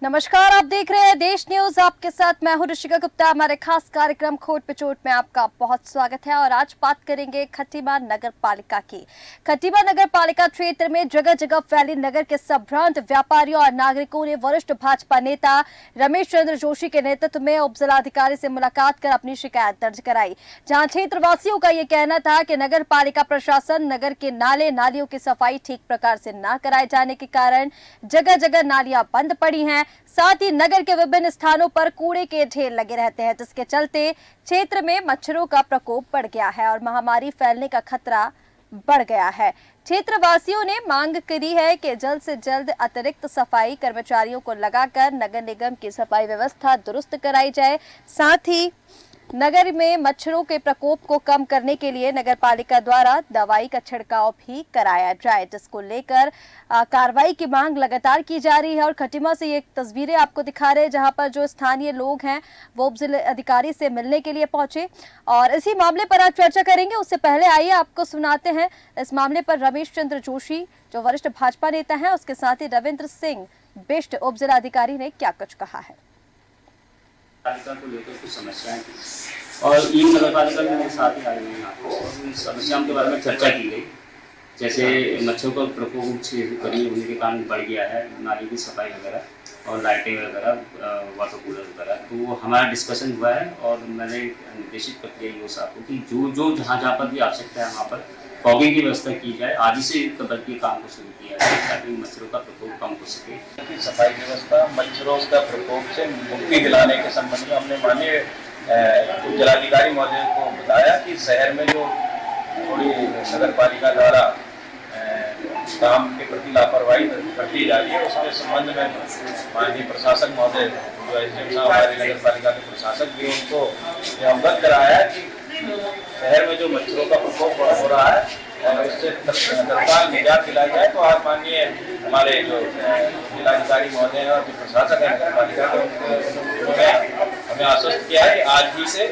नमस्कार, आप देख रहे हैं देश न्यूज। आपके साथ मैं हूं ऋषिका गुप्ता। हमारे खास कार्यक्रम खोट पे चोट में आपका बहुत स्वागत है और आज बात करेंगे खटीमा नगर पालिका की। खटीमा नगर पालिका क्षेत्र में जगह जगह फैली नगर के संभ्रांत व्यापारियों और नागरिकों ने वरिष्ठ भाजपा नेता रमेश चंद्र जोशी के नेतृत्व में उप जिलाधिकारी से मुलाकात कर अपनी शिकायत दर्ज कराई, जहाँ क्षेत्रवासियों का ये कहना था कि नगर पालिका प्रशासन नगर के नाले नालियों की सफाई ठीक प्रकार से न कराए जाने के कारण जगह जगह नालियां बंद पड़ी हैं। साथ ही नगर के विभिन्न स्थानों पर कूड़े के ढेर लगे रहते हैं, जिसके चलते क्षेत्र में मच्छरों का प्रकोप बढ़ गया है और महामारी फैलने का खतरा बढ़ गया है। क्षेत्रवासियों ने मांग करी है कि जल्द से जल्द अतिरिक्त सफाई कर्मचारियों को लगाकर नगर निगम की सफाई व्यवस्था दुरुस्त कराई जाए। साथ ही नगर में मच्छरों के प्रकोप को कम करने के लिए नगर पालिका द्वारा दवाई का छिड़काव भी कराया जाए, जिसको लेकर कार्रवाई की मांग लगातार की जा रही है। और खटीमा से ये तस्वीरें आपको दिखा रहे हैं, जहां पर जो स्थानीय लोग हैं वो उप जिला अधिकारी से मिलने के लिए पहुंचे और इसी मामले पर आज चर्चा करेंगे। उससे पहले आइए आपको सुनाते हैं इस मामले पर रमेश चंद्र जोशी जो वरिष्ठ भाजपा नेता है, उसके साथ ही रविंद्र सिंह बिष्ट उप जिला अधिकारी ने क्या कुछ कहा है। पालिका को लेकर कुछ समस्याएं थी और ई नगर पालिका में मेरे साथ ही आए हुए हैं आपको उन समस्याओं के बारे में चर्चा की गई। जैसे मच्छरों का प्रकोप गर्मी होने के कारण बढ़ गया है, नाली की सफाई वगैरह और लाइटें वगैरह, वाटर कूलर वगैरह, तो वो हमारा डिस्कशन हुआ है और मैंने निर्देशित कर दिया यूएस आपको कि जो जहाँ पर भी आवश्यकता है वहाँ पर फॉगिंग की व्यवस्था की जाए। आज ही से बल्कि काम को शुरू किया जाए ताकि मच्छरों का प्रकोप कम हो सके। सफाई व्यवस्था, मच्छरों का प्रकोप से मुक्ति दिलाने के संबंध में हमने माननीय जिलाधिकारी महोदय को बताया कि शहर में जो थोड़ी नगर पालिका द्वारा काम के प्रति लापरवाही बरती जा रही है, उसके संबंध में माननीय प्रशासक महोदय जो हमारे नगर पालिका के प्रशासक भी उनको अवगत कराया कि शहर में जो मच्छरों का प्रकोप हो रहा है और उससे तत्काल निजात दिलाई जाए। तो आज माननीय हमारे जो जिलाधिकारी महोदय हैं और जो प्रशासक है नगर पालिका के, हमें आश्वस्त किया है कि आज ही से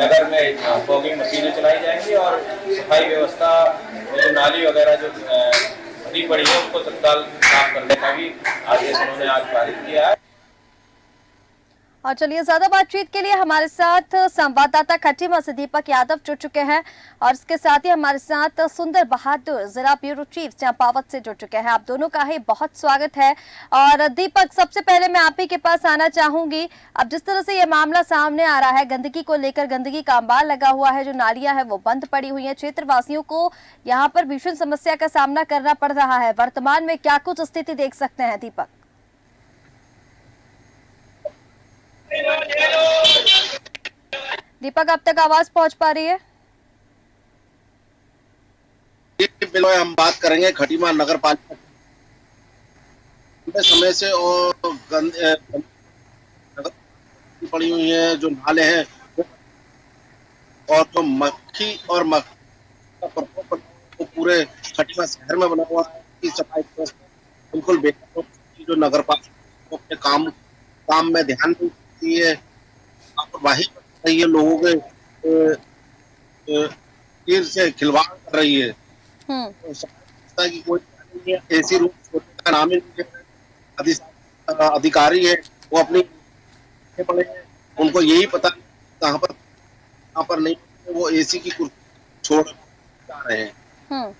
नगर में फॉगिंग मशीनें चलाई जाएंगी और सफाई व्यवस्था, जो नाली वगैरह जो भरी पड़ी है उनको तत्काल साफ करने का भी आदेश उन्होंने आज पारित किया है। और चलिए, ज्यादा बातचीत के लिए हमारे साथ संवाददाता खटीमा से दीपक यादव जुड़ चुके हैं और इसके साथ ही हमारे साथ सुंदर बहादुर जिला ब्यूरो चीफ चंपावत से जुड़ चुके हैं। आप दोनों का ही बहुत स्वागत है। और दीपक, सबसे पहले मैं आप ही के पास आना चाहूंगी। अब जिस तरह से ये मामला सामने आ रहा है, गंदगी को लेकर गंदगी का अंबार लगा हुआ है, जो नालियां है वो बंद पड़ी हुई है, क्षेत्रवासियों को यहाँ पर भीषण समस्या का सामना करना पड़ रहा है। वर्तमान में क्या कुछ स्थिति देख सकते हैं दीपक? दीपक, अब तक आवाज पहुंच पा रही है? हम बात करेंगे खटीमा नगर पालिका समय से और पड़ी हुई है जो नाले हैं और जो मक्खी और मक्खी का प्रकोप वो पूरे खटीमा शहर में बना हुआ है कि सफाई बिल्कुल बेकार। जो नगर पालिका अपने काम में ध्यान देती है, लापरवाही कर रही है, लोगों के तीर से खिलवाड़ कर रही है। तो की कोई नहीं है, ऐसी रूप का नाम ही अधिकारी है वो अपनी पड़े हैं, उनको यही पता कहाँ पर नहीं, वो एसी की कुर्सी छोड़ जा रहे हैं।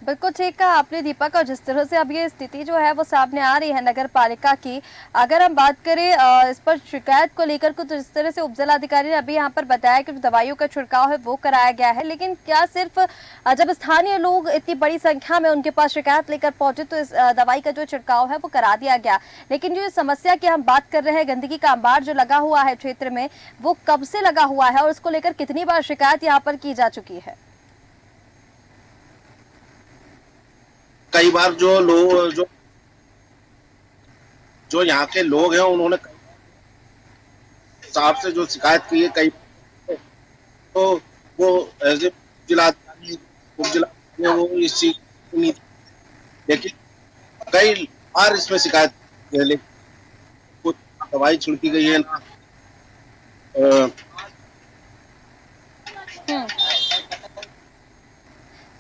बिल्कुल ठीक कहा आपने दीपक। और जिस तरह से अब ये स्थिति जो है वो सामने आ रही है नगर पालिका की, अगर हम बात करें इस पर शिकायत को लेकर को, तो जिस तरह से उप जिलाधिकारी ने अभी यहाँ पर बताया कि जो दवाइयों का छिड़काव है वो कराया गया है, लेकिन क्या सिर्फ जब स्थानीय लोग इतनी बड़ी संख्या में उनके पास शिकायत लेकर पहुंचे तो इस दवाई का जो छिड़काव है वो करा दिया गया, लेकिन जो समस्या की हम बात कर रहे हैं, गंदगी का अंबार जो लगा हुआ है क्षेत्र में, वो कब से लगा हुआ है और उसको लेकर कितनी बार शिकायत यहाँ पर की जा चुकी है? कई बार जो लोग जो यहाँ के लोग हैं उन्होंने साहब से जो शिकायत की है, कई तो वो एज ए जिलाधिकारी उप जिला वो इस चीज नहीं, लेकिन कई बार इसमें शिकायत है, लेकिन कुछ दवाई छिड़की गई है ना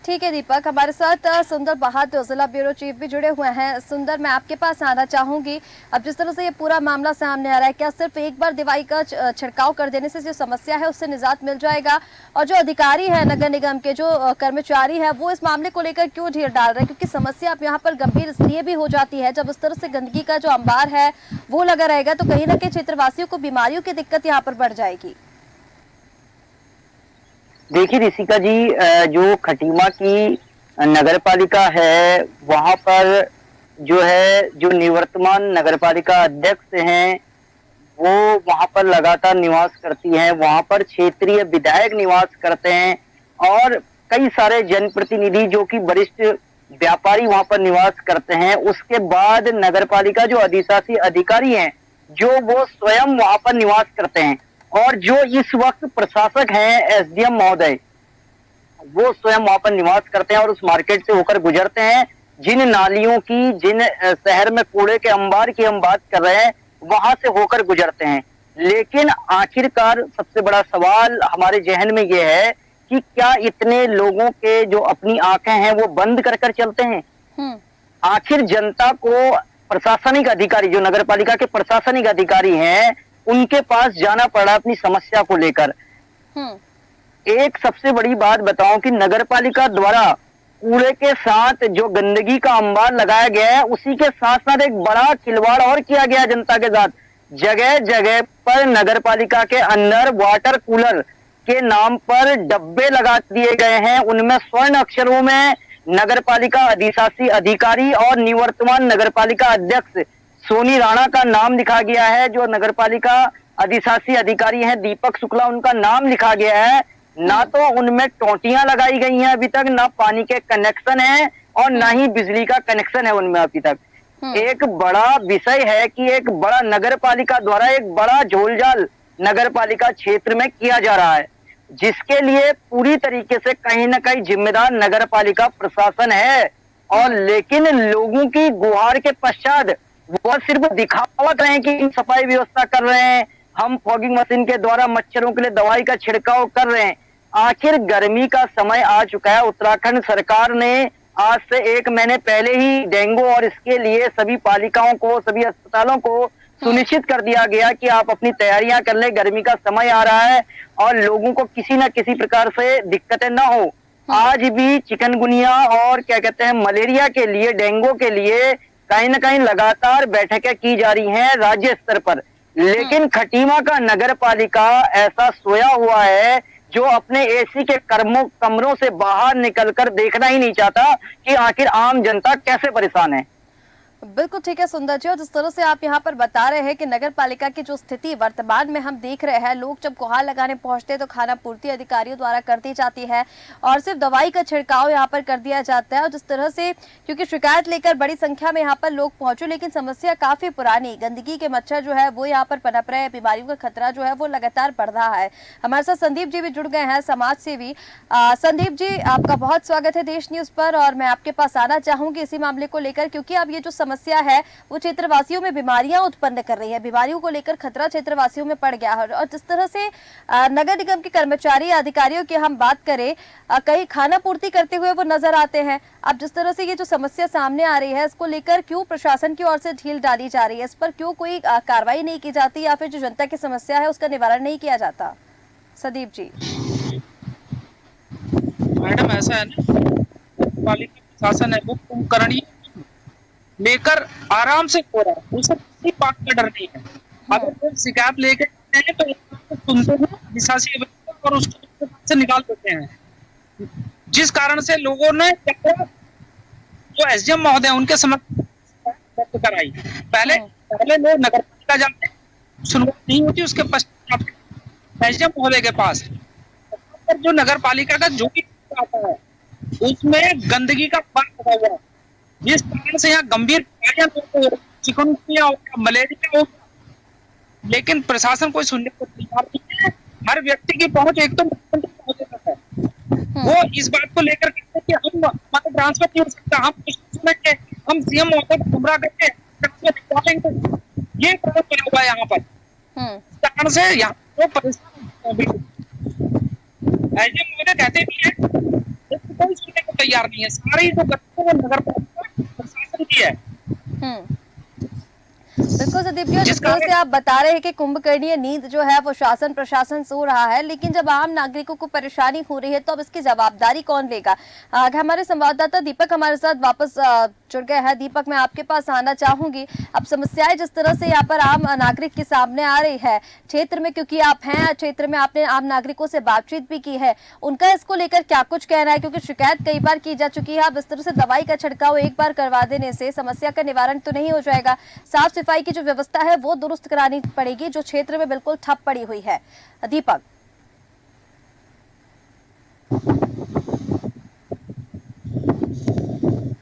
ठीक है दीपक, हमारे साथ सुंदर बहादुर जिला ब्यूरो चीफ भी जुड़े हुए हैं। सुंदर, मैं आपके पास आना चाहूंगी। अब जिस तरह से ये पूरा मामला सामने आ रहा है, क्या सिर्फ एक बार दवाई का छिड़काव कर देने से जो समस्या है उससे निजात मिल जाएगा? और जो अधिकारी है नगर निगम के, जो कर्मचारी है, वो इस मामले को लेकर क्यों ढील डाल रहे हैं? क्योंकि समस्या अब यहाँ पर गंभीर इसलिए भी हो जाती है जब इस तरह से गंदगी का जो अंबार है वो लगा रहेगा, तो कहीं ना कहीं क्षेत्रवासियों को बीमारियों की दिक्कत यहाँ पर बढ़ जाएगी। देखिए ऋषिका जी, जो खटीमा की नगर पालिका है वहां पर जो निवर्तमान नगर पालिका अध्यक्ष हैं वो वहां पर लगातार निवास करती हैं। वहां पर क्षेत्रीय विधायक निवास करते हैं और कई सारे जनप्रतिनिधि जो कि वरिष्ठ व्यापारी वहां पर निवास करते हैं। उसके बाद नगर पालिका जो अधिशासी अधिकारी हैं जो वो स्वयं वहां पर निवास करते हैं, और जो इस वक्त प्रशासक हैं एसडीएम महोदय, वो स्वयं वहां पर निवास करते हैं और उस मार्केट से होकर गुजरते हैं। जिन नालियों की, जिन शहर में कूड़े के अंबार की हम बात कर रहे हैं, वहां से होकर गुजरते हैं। लेकिन आखिरकार सबसे बड़ा सवाल हमारे जहन में ये है कि क्या इतने लोगों के जो अपनी आंखें हैं वो बंद कर कर चलते हैं? आखिर जनता को प्रशासनिक अधिकारी, जो नगर पालिका के प्रशासनिक अधिकारी हैं, उनके पास जाना पड़ा अपनी समस्या को लेकर। एक सबसे बड़ी बात बताऊं कि नगर पालिका द्वारा कूड़े के साथ जो गंदगी का अंबार लगाया गया है, उसी के साथ साथ एक बड़ा खिलवाड़ और किया गया जनता के साथ। जगह जगह पर नगर पालिका के अंदर वाटर कूलर के नाम पर डब्बे लगा दिए गए हैं। उनमें स्वर्ण अक्षरों में नगर पालिका अधिशासी अधिकारी और निवर्तमान नगर पालिका अध्यक्ष सोनी राणा का नाम लिखा गया है। जो नगरपालिका अधिशासी अधिकारी हैं दीपक शुक्ला, उनका नाम लिखा गया है। ना तो उनमें टोंटियां लगाई गई हैं अभी तक, ना पानी के कनेक्शन है और ना ही बिजली का कनेक्शन है उनमें अभी तक। एक बड़ा विषय है कि एक बड़ा नगर पालिका द्वारा एक बड़ा झोलझाल नगर पालिका क्षेत्र में किया जा रहा है, जिसके लिए पूरी तरीके से कहीं ना कहीं जिम्मेदार नगर पालिका प्रशासन है। और लेकिन लोगों की गुहार के पश्चात वो सिर्फ दिखावा कर रहे हैं कि सफाई व्यवस्था कर रहे हैं, हम फॉगिंग मशीन के द्वारा मच्छरों के लिए दवाई का छिड़काव कर रहे हैं। आखिर गर्मी का समय आ चुका है। उत्तराखंड सरकार ने आज से 1 महीने पहले ही डेंगू और इसके लिए सभी पालिकाओं को, सभी अस्पतालों को सुनिश्चित कर दिया गया कि आप अपनी तैयारियां कर ले, गर्मी का समय आ रहा है और लोगों को किसी न किसी प्रकार से दिक्कतें ना हो। आज भी चिकनगुनिया और क्या कहते हैं मलेरिया के लिए, डेंगू के लिए कहीं ना कहीं लगातार बैठकें की जा रही हैं राज्य स्तर पर। लेकिन खटीमा का नगर पालिका ऐसा सोया हुआ है जो अपने एसी के कमरों से बाहर निकलकर देखना ही नहीं चाहता कि आखिर आम जनता कैसे परेशान है। बिल्कुल ठीक है सुंदर जी, और जिस तरह से आप यहाँ पर बता रहे हैं कि नगर पालिका की जो स्थिति वर्तमान में हम देख रहे हैं, लोग जब गुहार लगाने पहुंचते हैं तो खाना पूर्ति अधिकारियों द्वारा कर दी जाती है और सिर्फ दवाई का छिड़काव यहाँ पर कर दिया जाता है। और जिस तरह से क्योंकि शिकायत लेकर बड़ी संख्या में यहाँ पर लोग पहुंचे, लेकिन समस्या काफी पुरानी, गंदगी के मच्छर जो है वो यहाँ पर पनप रहे हैं, बीमारियों का खतरा जो है वो लगातार बढ़ रहा है। हमारे साथ संदीप जी भी जुड़ गए हैं, समाज सेवी। संदीप जी, आपका बहुत स्वागत है देश न्यूज पर, और मैं आपके पास आना चाहूंगी इसी मामले को लेकर, क्योंकि अब ये जो समस्या है वो क्षेत्रवासियों में बीमारियां उत्पन्न कर रही है, बीमारियों को लेकर खतरा क्षेत्रवासियों में पड़ गया है। और जिस तरह से नगर निगम के कर्मचारी अधिकारियों की हम बात करें, कई खाना पूर्ति करते हुए वो नजर आते हैं। अब जिस तरह से ये जो समस्या सामने आ रही है, इसको लेकर क्यों प्रशासन की ओर से ढील डाली जा रही है? इस पर क्यों कोई कार्रवाई नहीं की जाती, या फिर जो जनता की समस्या है उसका निवारण नहीं किया जाता? संदीप जी। मैडम, ऐसा है ना, पालिका प्रशासन है वो कुंभकर्णी लेकर आराम से हो रहा है, उसे किसी बात का डर नहीं है। अगर कोई शिकायत लेके आते हैं तो सुनते हैं अधिशासी और उसको से निकाल देते हैं, जिस कारण से लोगों ने जो एसडीएम महोदय उनके समक्ष व्यक्त कराई। पहले लोग नगर पालिका जाते, सुनवाई नहीं होती, उसके पश्चात एसडीएम महोदय के पास जो नगर पालिका का जो भी आता है उसमें गंदगी का बात लगा हुआ है, जिस कारण से यहाँ गंभीर बीमारियां, चिकनगुनिया हो, मलेरिया हो, लेकिन प्रशासन कोई सुनने को तैयार नहीं है। हर व्यक्ति की पहुंच एक तो मुख्यमंत्री महोदय तक है। वो इस बात को लेकर कहते हैं कि हम मतलब ट्रांसफर नहीं हो सकता, हम सीएम महोदय को गुमराह करके ट्रांसफर निकालेंगे, ये प्रयोग करा हुआ है यहाँ पर। इस कारण से यहाँ वो परेशान एसडीएम महोदय कहते भी है, कोई सुनने को तैयार नहीं है। सारी जो गति है वो नगर पालिका प्रशासन की है। बिल्कुल संदीप जी, और जिस तरह से आप बता रहे हैं कि कुंभकर्णीय नींद जो है वो शासन प्रशासन सो रहा है, लेकिन जब आम नागरिकों को परेशानी हो रही है तो अब इसकी जवाबदारी कौन लेगा? आगे हमारे संवाददाता दीपक हमारे साथ वापस जुड़ गए हैं। दीपक, मैं आपके पास आना चाहूंगी। अब समस्याएं जिस तरह से यहाँ पर आम नागरिक के सामने आ रही है क्षेत्र में, क्योंकि आप हैं क्षेत्र में, आपने आम नागरिकों से बातचीत भी की है, उनका इसको लेकर क्या कुछ कहना है? क्योंकि शिकायत कई बार की जा चुकी है। अब इस तरह से दवाई का छिड़काव एक बार करवा देने से समस्या का निवारण तो नहीं हो जाएगा। साफ सफाई की जो व्यवस्था है वो दुरुस्त करानी पड़ेगी, जो क्षेत्र में बिल्कुल ठप पड़ी हुई है। दीपक,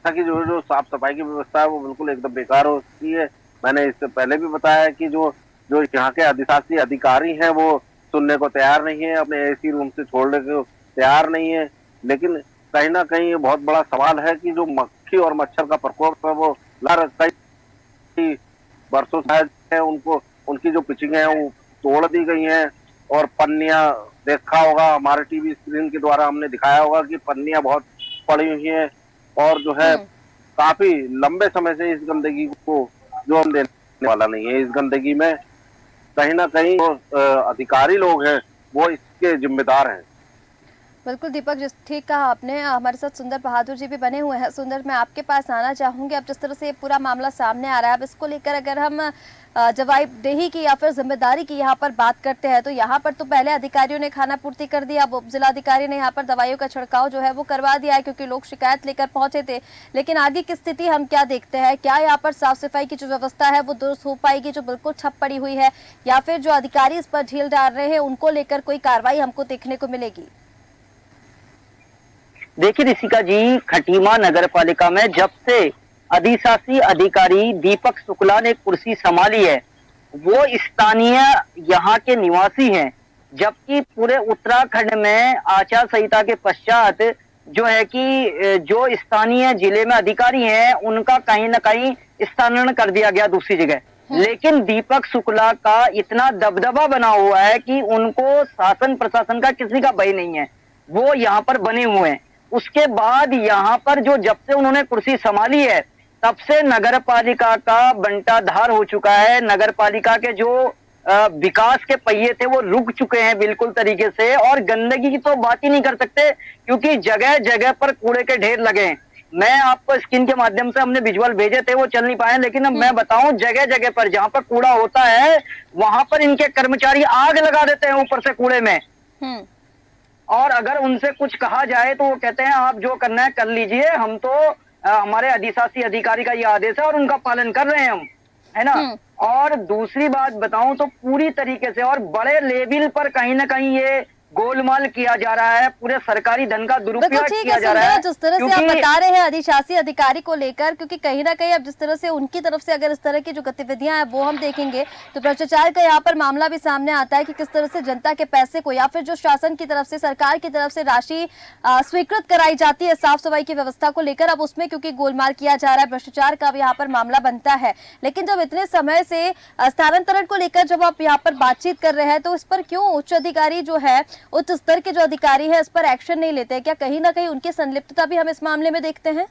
कि जो साफ सफाई की व्यवस्था है वो बिल्कुल एकदम बेकार हो चुकी है। मैंने इससे पहले भी बताया कि जो जो यहाँ के अधिशासी अधिकारी हैं वो सुनने को तैयार नहीं है, अपने एसी रूम से छोड़ने को तैयार नहीं है। लेकिन कहीं ना कहीं ये बहुत बड़ा सवाल है कि जो मक्खी और मच्छर का प्रकोप है वो कई वर्षों से उनको उनकी जो पिचिंग है वो तोड़ दी गई है। और पन्नियां, देखा होगा हमारे टीवी स्क्रीन के द्वारा हमने दिखाया होगा कि पन्नियां बहुत पड़ी हुई हैं और जो है काफी लंबे समय से इस गंदगी को जो हम देने वाला नहीं है। इस गंदगी में कहीं ना कहीं जो अधिकारी लोग हैं वो इसके जिम्मेदार हैं। बिल्कुल दीपक, जिस ठीक कहा आपने। हमारे साथ सुंदर बहादुर जी भी बने हुए हैं। सुंदर, मैं आपके पास आना चाहूंगी। अब जिस तरह से ये पूरा मामला सामने आ रहा है, अब इसको लेकर अगर हम जवाबदेही की या फिर जिम्मेदारी की यहाँ पर बात करते हैं तो यहाँ पर तो पहले अधिकारियों ने खाना पूर्ति कर दिया, अब उप जिलाधिकारी ने यहाँ पर दवाइयों का छिड़काव जो है वो करवा दिया है, क्योंकि लोग शिकायत लेकर पहुंचे थे। लेकिन आगे की स्थिति हम क्या देखते हैं? क्या यहाँ पर साफ सफाई की जो व्यवस्था है वो दुरुस्त हो पाएगी जो बिल्कुल ठप पड़ी हुई है, या फिर जो अधिकारी इस पर ढील डाल रहे हैं उनको लेकर कोई कार्रवाई हमको देखने को मिलेगी? देखिए ऋषिका जी, खटीमा नगर पालिका में जब से अधिशासी अधिकारी दीपक शुक्ला ने कुर्सी संभाली है, वो स्थानीय यहाँ के निवासी हैं, जबकि पूरे उत्तराखंड में आचार संहिता के पश्चात जो है कि जो स्थानीय जिले में अधिकारी हैं उनका कहीं ना कहीं स्थानांतरण कर दिया गया दूसरी जगह। लेकिन दीपक शुक्ला का इतना दबदबा बना हुआ है कि उनको शासन प्रशासन का किसी का भय नहीं है, वो यहाँ पर बने हुए हैं। उसके बाद यहाँ पर जो जब से उन्होंने कुर्सी संभाली है तब से नगर पालिका का बंटाधार हो चुका है। नगर पालिका के जो विकास के पहिए थे वो रुक चुके हैं बिल्कुल तरीके से, और गंदगी की तो बात ही नहीं कर सकते क्योंकि जगह जगह पर कूड़े के ढेर लगे हैं। मैं आपको स्क्रीन के माध्यम से हमने विजुअल भेजे थे, वो चल नहीं पाए, लेकिन अब मैं बताऊं जगह जगह पर जहां पर कूड़ा होता है वहां पर इनके कर्मचारी आग लगा देते हैं ऊपर से कूड़े में। और अगर उनसे कुछ कहा जाए तो वो कहते हैं आप जो करना है कर लीजिए, हम तो हमारे अधिशासी अधिकारी का ये आदेश है और उनका पालन कर रहे हैं हम, है ना। और दूसरी बात बताऊं तो पूरी तरीके से और बड़े लेवल पर कहीं ना कहीं ये गोलमाल किया जा रहा है, पूरे सरकारी धन का दुरुपयोग किया जा रहा है। जिस तरह से आप बता रहे हैं अधिशासी अधिकारी को लेकर, क्योंकि कहीं ना कहीं अब जिस तरह से उनकी तरफ से अगर इस तरह की जो गतिविधियां हैं वो हम देखेंगे तो भ्रष्टाचार का यहाँ पर मामला भी सामने आता है कि किस तरह से जनता के पैसे को या फिर जो शासन की तरफ से, सरकार की तरफ से राशि स्वीकृत कराई जाती है साफ सफाई की व्यवस्था को लेकर, अब उसमें क्योंकि गोलमाल किया जा रहा है, भ्रष्टाचार का भी यहाँ पर मामला बनता है। लेकिन जब इतने समय से स्थानांतरण को लेकर जब आप यहाँ पर बातचीत कर रहे हैं तो इस पर क्यों उच्च अधिकारी जो है, उच्च स्तर के जो अधिकारी हैं इस पर एक्शन नहीं लेते? क्या कहीं ना कहीं उनकी संलिप्तता भी हम इस मामले में देखते हैं?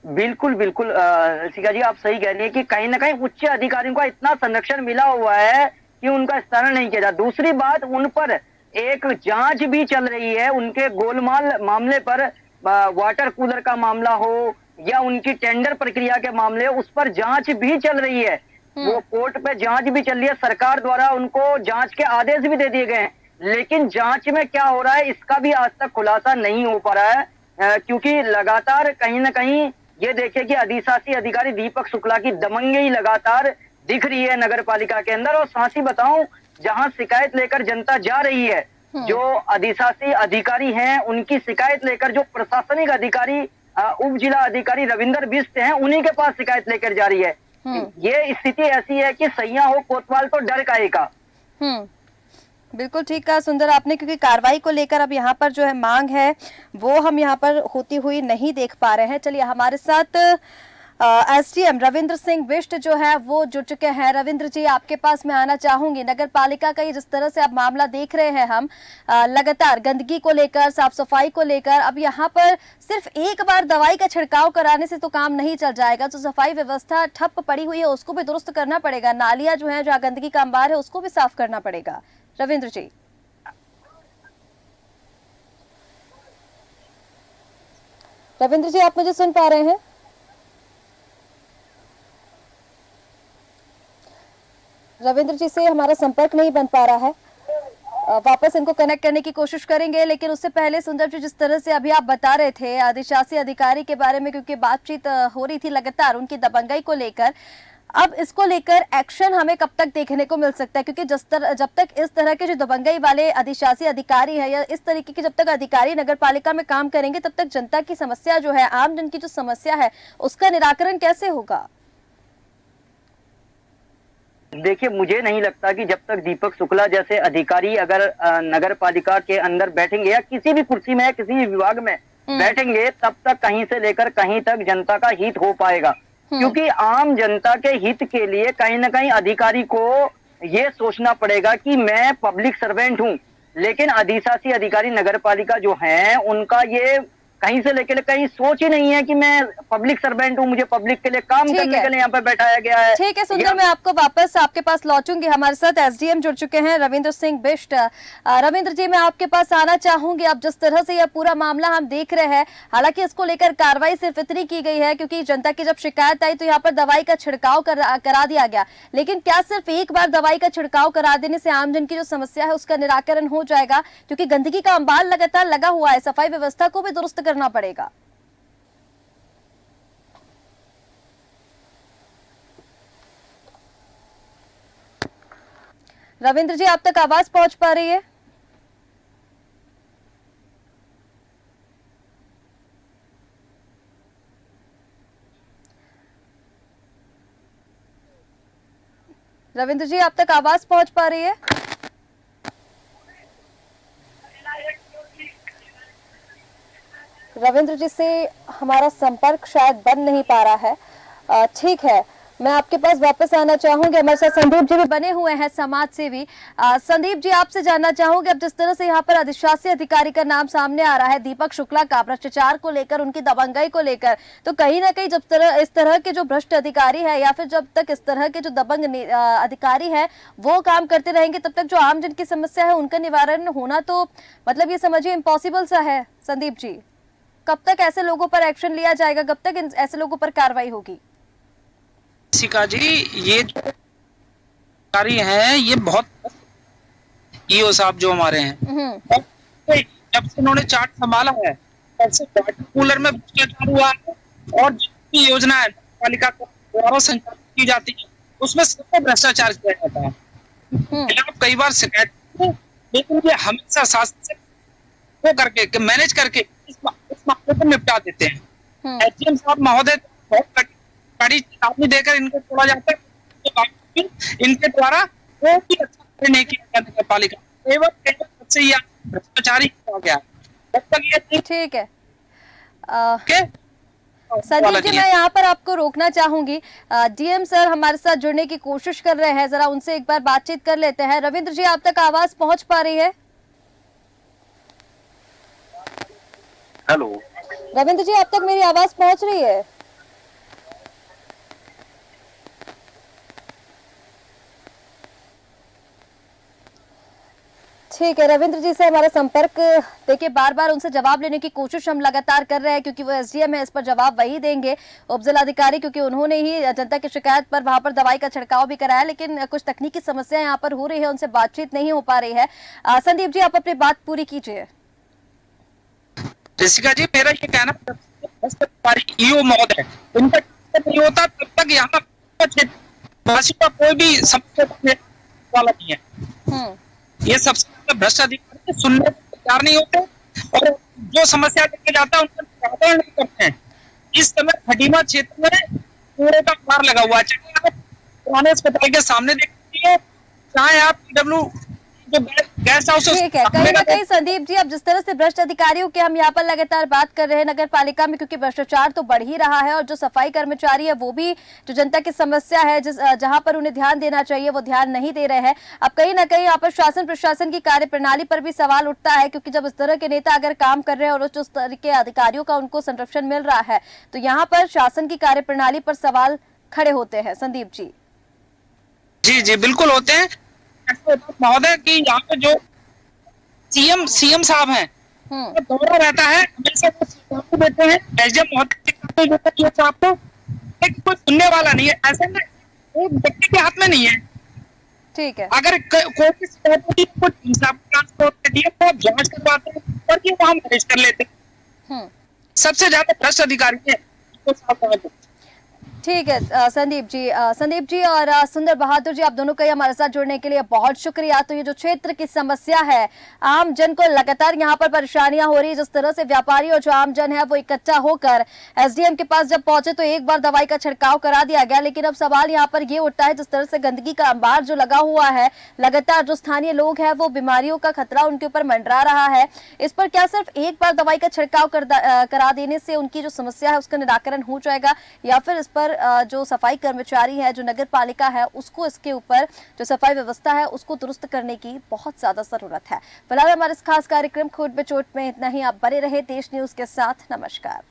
बिल्कुल बिल्कुल ऋषिका जी, आप सही कह रही है कि कहीं ना कहीं उच्च अधिकारियों का इतना संरक्षण मिला हुआ है कि उनका स्थानांतरण नहीं किया जाता। दूसरी बात, उन पर एक जांच भी चल रही है, उनके गोलमाल मामले पर, वाटर कूलर का मामला हो या उनकी टेंडर प्रक्रिया के मामले हो, उस पर जांच भी चल रही है। वो कोर्ट पे जांच भी चल रही है, सरकार द्वारा उनको जांच के आदेश भी दे दिए गए हैं। लेकिन जांच में क्या हो रहा है इसका भी आज तक खुलासा नहीं हो पा रहा है, क्योंकि लगातार कहीं ना कहीं ये देखे कि अधिशासी अधिकारी दीपक शुक्ला की दमंगी लगातार दिख रही है नगर पालिका के अंदर। और साथ ही बताऊं, जहां शिकायत लेकर जनता जा रही है, जो अधिशासी अधिकारी हैं उनकी शिकायत लेकर जो प्रशासनिक अधिकारी उप जिला अधिकारी रविंदर बिष्ट हैं उन्हीं के पास शिकायत लेकर जा रही है। ये स्थिति ऐसी है कि सैया हो कोतवाल तो डर काहे का। बिल्कुल ठीक कहा सुंदर आपने, क्योंकि कार्रवाई को लेकर अब यहाँ पर जो है मांग है वो हम यहाँ पर होती हुई नहीं देख पा रहे हैं। चलिए हमारे साथ एसडीएम रविंद्र सिंह बिष्ट जो है वो जुड़ चुके हैं। रविंद्र जी, आपके पास मैं आना चाहूंगी। नगर पालिका का ये जिस तरह से अब मामला देख रहे हैं हम, लगातार गंदगी को लेकर, साफ सफाई को लेकर, अब यहाँ पर सिर्फ एक बार दवाई का छिड़काव कराने से तो काम नहीं चल जाएगा। जो सफाई व्यवस्था ठप पड़ी हुई है उसको भी दुरुस्त करना पड़ेगा। नालियां जो है, जहाँ गंदगी का अंबार है, उसको भी साफ करना पड़ेगा। रविंद्र जी, रविंद्र जी, आप मुझे सुन पा रहे हैं? रविंद्र जी से हमारा संपर्क नहीं बन पा रहा है। वापस इनको कनेक्ट करने की कोशिश करेंगे, लेकिन उससे पहले सुंदर जी, जिस तरह से अभी आप बता रहे थे अधिशासी अधिकारी के बारे में, क्योंकि बातचीत हो रही थी लगातार उनकी दबंगई को लेकर, अब इसको लेकर एक्शन हमें कब तक देखने को मिल सकता है? क्योंकि जब तक इस तरह के जो दबंगई वाले अधिशासी अधिकारी है या इस तरीके के जब तक अधिकारी नगर पालिका में काम करेंगे, तब तक जनता की समस्या जो है, आम जन की जो समस्या है, उसका निराकरण कैसे होगा? देखिए, मुझे नहीं लगता कि जब तक दीपक शुक्ला जैसे अधिकारी अगर नगर पालिका के अंदर बैठेंगे या किसी भी कुर्सी में या किसी भी विभाग में बैठेंगे, तब तक कहीं से लेकर कहीं तक जनता का हित हो पाएगा। क्योंकि आम जनता के हित के लिए कहीं ना कहीं अधिकारी को ये सोचना पड़ेगा कि मैं पब्लिक सर्वेंट हूँ, लेकिन अधिशासी अधिकारी नगर पालिका जो हैं उनका ये कहीं से लेकर कहीं सोच ही नहीं है कि मैं पब्लिक सर्वेंट हूँ, मुझे पब्लिक के लिए काम करने के लिए यहाँ पे बैठाया गया है। ठीक है सुंदर, मैं आपको वापस आपके पास लौटूंगी। हमारे साथ एसडीएम जुड़ चुके हैं रविंद्र सिंह बिष्ट। रविंद्र जी, मैं आपके पास आना चाहूंगी। अब जिस तरह से यह पूरा मामला हम देख रहे हैं, हालांकि इसको लेकर कार्रवाई सिर्फ इतनी की गई है क्योंकि जनता की जब शिकायत आई तो यहाँ पर दवाई का छिड़काव करा दिया गया, लेकिन क्या सिर्फ एक बार दवाई का छिड़काव करा देने से आमजन की जो समस्या है उसका निराकरण हो जाएगा? क्योंकि गंदगी का अंबार लगातार लगा हुआ है, सफाई व्यवस्था को भी दुरुस्त करना पड़ेगा। रविंद्र जी, आप तक आवाज पहुंच पा रही है? रविंद्र जी, आप तक आवाज पहुंच पा रही है? रविंद्र जी से हमारा संपर्क शायद बन नहीं पा रहा है। ठीक है, मैं आपके पास वापस आना चाहूंगी। हमारे साथ संदीप जी भी बने हुए हैं, समाज सेवी। संदीप जी, आपसे जानना चाहूंगी, अब जिस तरह से यहाँ पर अधिशासी अधिकारी का नाम सामने आ रहा है, दीपक शुक्ला का, भ्रष्टाचार को लेकर, उनकी दबंगई को लेकर, तो कहीं ना कहीं इस तरह के जो भ्रष्ट अधिकारी है या फिर जब तक इस तरह के जो दबंग अधिकारी है वो काम करते रहेंगे, तब तक जो आमजन की समस्या है उनका निवारण होना तो मतलब ये समझिए इम्पॉसिबल सा है। संदीप जी, कब तक ऐसे लोगों पर एक्शन लिया जाएगा, कब तक ऐसे लोगों पर कार्रवाई होगी? शिका जी, ये जो अधिकारी हैं ये बहुत ईओ साहब जो हमारे हैं, जब से उन्होंने चार्ट संभाला है तब से वाटर कूलर में भ्रष्टाचार हुआ है और जितनी योजना है पालिका द्वारा संचालित की जाती है उसमें सबसे भ्रष्टाचार किया जाता है। कई बार शिकायत, लेकिन ये हमेशा शासन से वो करके मैनेज करके इस मामले को निपटा देते हैं। एसडीएम साहब महोदय बहुत कड़ी चेतावनी देकर इनको छोड़ा जाता है, इनके द्वारा वो भी अच्छा नहीं किया जाता पालिका, केवल सबसे ही भ्रष्टाचारी हो गया। ठीक है संदीप जी, मैं यहाँ पर आपको रोकना चाहूंगी। डीएम सर हमारे साथ जुड़ने की कोशिश कर रहे हैं, जरा उनसे एक बार बातचीत कर लेते हैं। रविंद्र जी, आप तक आवाज पहुंच पा रही है? हेलो रविंद्र जी, आप तक मेरी आवाज पहुंच रही है? ठीक है, रविंद्र जी से हमारा संपर्क, देखिए बार बार उनसे जवाब लेने की कोशिश हम लगातार कर रहे हैं क्योंकि वो एसडीएम है, इस पर जवाब वही देंगे, उपजिलाधिकारी, क्योंकि उन्होंने ही जनता की शिकायत पर वहां पर दवाई का छिड़काव भी कराया, लेकिन कुछ तकनीकी समस्या यहाँ पर हो रही है, उनसे बातचीत नहीं हो पा रही है। संदीप जी, आप अपनी बात पूरी कीजिए। ऋषिका जी, मेरा ये कहना ईओ महोदय, उनका नहीं होता तब तक यहाँ का कोई भी समस्या वाला नहीं है। ये सबसे भ्रष्ट अधिकारी सुनने को तैयार नहीं होते और जो समस्या लेके जाता है उनका निराकरण नहीं करते हैं। इस समय खटीमा क्षेत्र में कूड़े का पार लगा हुआ है, चाहे आप पुराने अस्पताल के सामने देखिए, चाहे आप PW जो गेस्ट हाउस ठीक है, कहीं ना कहीं संदीप जी, अब जिस तरह से भ्रष्ट अधिकारियों की हम यहाँ पर लगातार बात कर रहे हैं नगर पालिका में, क्योंकि भ्रष्टाचार तो बढ़ ही रहा है और जो सफाई कर्मचारी है वो भी जो जनता की समस्या है जहाँ पर उन्हें ध्यान देना चाहिए वो ध्यान नहीं दे रहे हैं। अब कहीं ना कहीं यहाँ पर शासन प्रशासन की कार्य प्रणाली पर भी सवाल उठता है, क्योंकि जब इस तरह के नेता अगर काम कर रहे हैं और उस तरह के अधिकारियों का उनको संरक्षण मिल रहा है तो यहाँ पर शासन की कार्य प्रणाली पर सवाल खड़े होते हैं। संदीप जी। जी जी बिल्कुल होते हैं महोदय कि यहाँ पे जो सीएम साहब हैं तो दौरा रहता है, हमेशा वो देते हैं एसडीएम महोदय साहब को, लेकिन कोई सुनने वाला नहीं है। ऐसे में एक व्यक्ति के हाथ में नहीं है। ठीक है, अगर कोई भी शिकायत होती है तो ट्रांसपोर्ट के लिए वो जांच करवाते हैं और ये वहां मैनेज कर लेते हैं। सबसे ज्यादा भ्रष्ट अधिकारी है। ठीक है संदीप जी और सुंदर बहादुर जी, आप दोनों का हमारे साथ जुड़ने के लिए बहुत शुक्रिया। तो ये जो क्षेत्र की समस्या है, आम जन को लगातार यहाँ पर परेशानियां हो रही है, जिस तरह से व्यापारी और जो आम जन है वो इकट्ठा होकर एसडीएम के पास जब पहुंचे तो एक बार दवाई का छिड़काव करा दिया गया, लेकिन अब सवाल यहाँ पर ये उठता है जिस तरह से गंदगी का अंबार जो लगा हुआ है, लगातार जो स्थानीय लोग हैं वो बीमारियों का खतरा उनके ऊपर मंडरा रहा है। इस पर क्या सिर्फ एक बार दवाई का छिड़काव करा देने से उनकी जो समस्या है उसका निराकरण हो जाएगा, या फिर इस पर जो सफाई कर्मचारी है, जो नगर पालिका है, उसको इसके ऊपर जो सफाई व्यवस्था है उसको दुरुस्त करने की बहुत ज्यादा जरूरत है। फिलहाल हमारे इस खास कार्यक्रम खोट पे चोट में इतना ही। आप बने रहे देश न्यूज के साथ। नमस्कार।